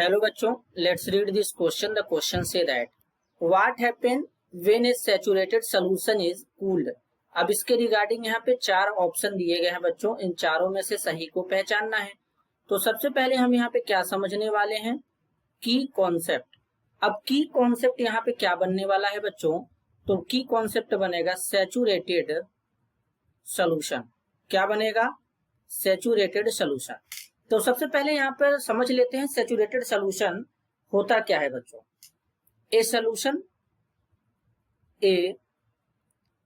Hello बच्चों, let's read this question. The question say that what happen when A saturated solution is cooled. अब इसके regarding यहाँ पे चार ऑप्शन दिए गए हैं बच्चों, इन चारों में से सही को पहचानना है। तो सबसे पहले हम यहाँ पे क्या समझने वाले हैं, की कॉन्सेप्ट। अब की कॉन्सेप्ट यहाँ पे क्या बनने वाला है बच्चों, तो की कॉन्सेप्ट बनेगा सैचुरेटेड सॉल्यूशन। क्या बनेगा? Saturated solution. तो सबसे पहले यहाँ पर समझ लेते हैं सैचुरेटेड सॉल्यूशन होता क्या है बच्चों। ए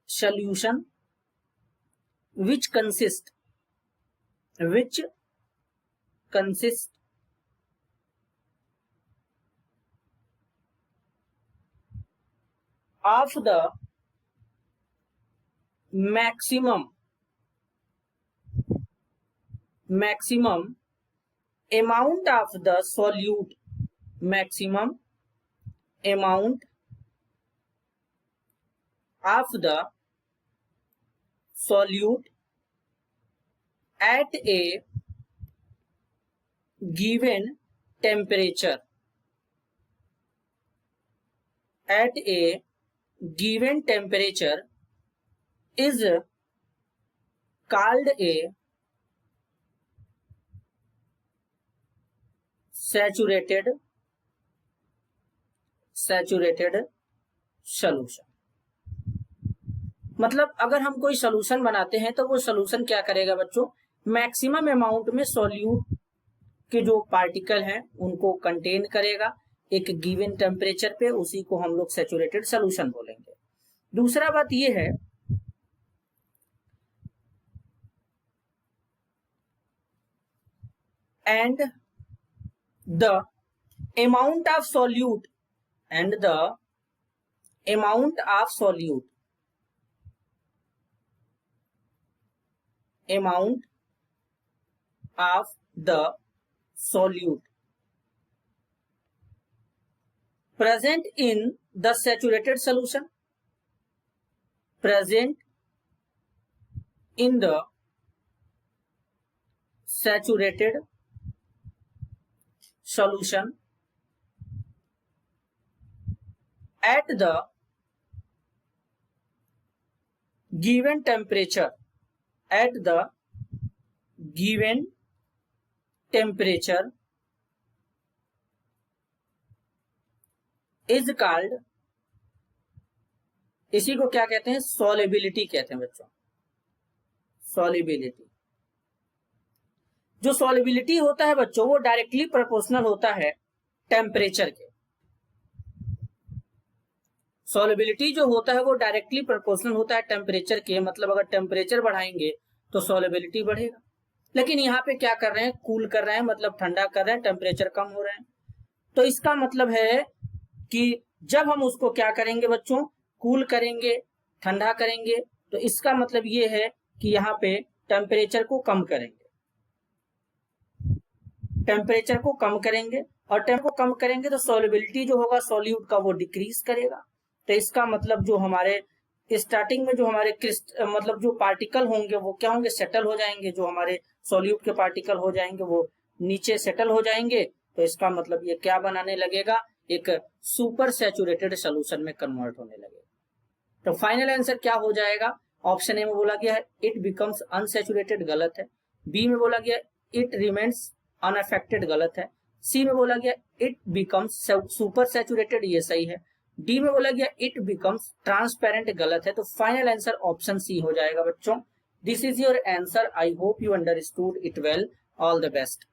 solution which consist of the maximum amount of the solute, maximum amount of the solute at a given temperature, is called a saturated solution. मतलब अगर हम कोई सॉल्यूशन बनाते हैं तो वो सॉल्यूशन क्या करेगा बच्चों, मैक्सिमम अमाउंट में सॉल्यूट के जो पार्टिकल हैं उनको कंटेन करेगा एक गिवन टेम्परेचर पे, उसी को हम लोग सैचुरेटेड सॉल्यूशन बोलेंगे। दूसरा बात ये है and the amount of solute present in the saturated solution, at the given temperature, is called, इसी को क्या कहते हैं, सॉल्युबिलिटी कहते हैं बच्चों। सॉल्युबिलिटी, जो सॉल्युबिलिटी होता है बच्चों वो डायरेक्टली प्रोपोर्शनल होता है टेम्परेचर के। सॉल्युबिलिटी जो होता है वो डायरेक्टली प्रोपोर्शनल होता है टेम्परेचर के, मतलब अगर टेम्परेचर बढ़ाएंगे तो सॉल्युबिलिटी बढ़ेगा। लेकिन यहाँ पे क्या कर रहे हैं, कूल कर रहे हैं, मतलब ठंडा कर रहे हैं, टेम्परेचर कम हो रहे हैं। तो इसका मतलब है कि जब हम उसको क्या करेंगे बच्चों, कूल करेंगे, ठंडा करेंगे, तो इसका मतलब ये है कि यहाँ पे टेम्परेचर को कम करेंगे, और टेम्परेचर को कम करेंगे तो सॉल्युबिलिटी जो होगा सॉल्यूट का वो डिक्रीज करेगा। तो इसका मतलब जो हमारे स्टार्टिंग में जो हमारे मतलब जो पार्टिकल होंगे वो क्या होंगे, सेटल हो जाएंगे। जो हमारे सॉल्यूट के पार्टिकल हो जाएंगे वो नीचे सेटल हो जाएंगे। तो इसका मतलब ये क्या बनाने लगेगा, एक सुपर सैचुरेटेड सॉल्यूशन में कन्वर्ट होने लगेगा। तो फाइनल आंसर क्या हो जाएगा, ऑप्शन ए में बोला गया है इट बिकम्स अनसैचुरेटेड, गलत है। बी में बोला गया इट रिमेन्स अनअफेक्टेड, गलत है। सी में बोला गया इट बिकम्स सुपर सैचुरेटेड, ये सही है। डी में बोला गया इट बिकम्स ट्रांसपेरेंट, गलत है। तो फाइनल आंसर ऑप्शन सी हो जाएगा बच्चों। This is your answer. I hope you understood it well. All the best.